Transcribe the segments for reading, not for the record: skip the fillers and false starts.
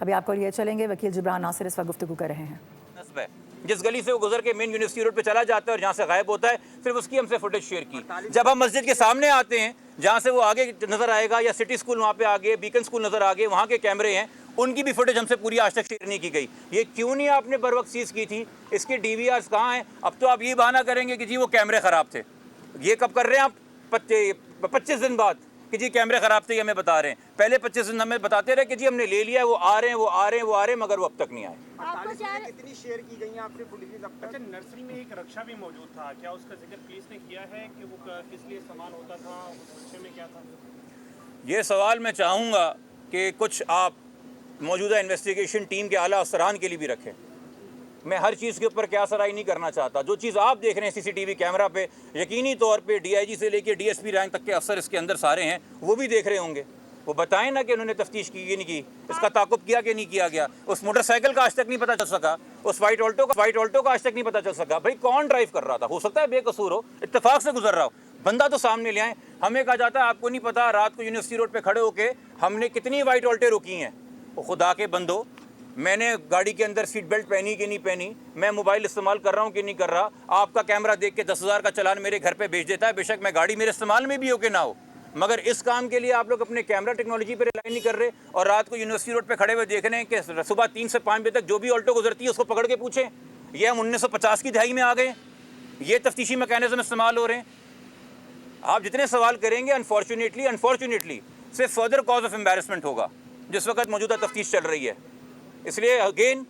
अभी आपको लिए चलेंगे, वकील जिब्रान नासिर इस वक्त गुफ्तगू कर रहे हैं। जिस गली से वो गुजर के मेन यूनिवर्सिटी रोड पे चला जाता है और जहाँ से गायब होता है, सिर्फ उसकी हमसे फुटेज शेयर की। जब हम मस्जिद के सामने आते हैं जहाँ से वो आगे नज़र आएगा, या सिटी स्कूल वहाँ पे आगे, बीकन स्कूल नज़र आगे, वहाँ के कैमरे हैं, उनकी भी फुटेज हमसे पूरी आज तक शेयर नहीं की गई। ये क्यों नहीं आपने बर वक्त सीज की थी? इसके DVRs कहाँ हैं? अब तो आप ये बहाना करेंगे कि जी वो कैमरे ख़राब थे। ये कब कर रहे हैं आप? 25 दिन बाद कि जी कैमरे ख़राब थे, ये हमें बता रहे हैं। पहले 25 दिन हमें बताते रहे कि जी हमने ले लिया, वो आ रहे हैं, वो आ रहे हैं, वो आ रहे हैं, मगर वो अब तक नहीं आए। कितनी शेयर की गई हैं आपसे फुटेज अब तक? अच्छा, नर्सरी में एक रक्षा भी मौजूद था, क्या उसका जिक्र पुलिस ने किया है कि वो किस लिए इस्तेमाल होता था, उस रक्षे में क्या था? ये सवाल मैं चाहूँगा कि कुछ आप मौजूदा इन्वेस्टिगेशन टीम के आला अफसरान के लिए भी रखें। मैं हर चीज़ के ऊपर क्या सराई नहीं करना चाहता। जो चीज़ आप देख रहे हैं CCTV कैमरा पे, यकीनी तौर पे DIG से लेके DSP रैंक तक के अफसर इसके अंदर सारे हैं, वो भी देख रहे होंगे। वो बताएं ना कि उन्होंने तफ्तीश की कि नहीं की, इसका ताकुब किया कि नहीं किया गया। उस मोटरसाइकिल का आज तक नहीं पता चल सका, उस वाइट ऑल्टो का आज तक नहीं पता चल सका। भाई कौन ड्राइव कर रहा था? हो सकता है बेकसूर हो, इत्तेफाक से गुजर रहा हो, बंदा तो सामने ले आए। हमें कहा जाता है आपको नहीं पता रात को यूनिवर्सिटी रोड पे खड़े होके हमने कितनी वाइट ऑल्टे रोकी हैं। वो खुदा के बंदो, मैंने गाड़ी के अंदर सीट बेल्ट पहनी कि नहीं पहनी, मैं मोबाइल इस्तेमाल कर रहा हूँ कि नहीं कर रहा, आपका कैमरा देख के 10,000 का चालान मेरे घर पे भेज देता है। बेशक मैं गाड़ी मेरे इस्तेमाल में भी हो कि ना हो, मगर इस काम के लिए आप लोग अपने कैमरा टेक्नोलॉजी पे रिलाई नहीं कर रहे और रात को यूनिवर्सिटी रोड पे खड़े हुए देख रहे हैं कि सुबह 3 से 5 बजे तक जो भी ऑल्टो गुजरती है उसको पकड़ के पूछें। ये हम 1950 की दहाई में आ गए, ये तफ्तीशी मैकेनिज्म इस्तेमाल हो रहे हैं। आप जितने सवाल करेंगे अनफॉर्चुनेटली सिर्फ फर्दर कॉज ऑफ एम्बैरसमेंट होगा जिस वक्त मौजूदा तफ्तीश चल रही है। इसलिए अगेन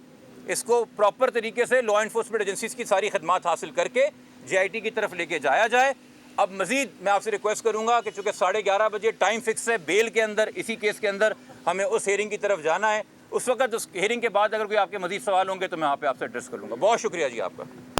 इसको प्रॉपर तरीके से लॉ एनफोर्समेंट एजेंसीज की सारी खदमात हासिल करके JIT की तरफ लेके जाया जाए। अब मज़ीद मैं आपसे रिक्वेस्ट करूंगा कि चूँकि 11:30 बजे टाइम फिक्स है बेल के अंदर, इसी केस के अंदर हमें उस हेयरिंग की तरफ जाना है। उस वक्त उस हेयरिंग के बाद अगर कोई आपके मज़ीद सवाल होंगे तो मैं वहाँ पे आपसे एड्रेस कर लूँगा। बहुत शुक्रिया जी आपका।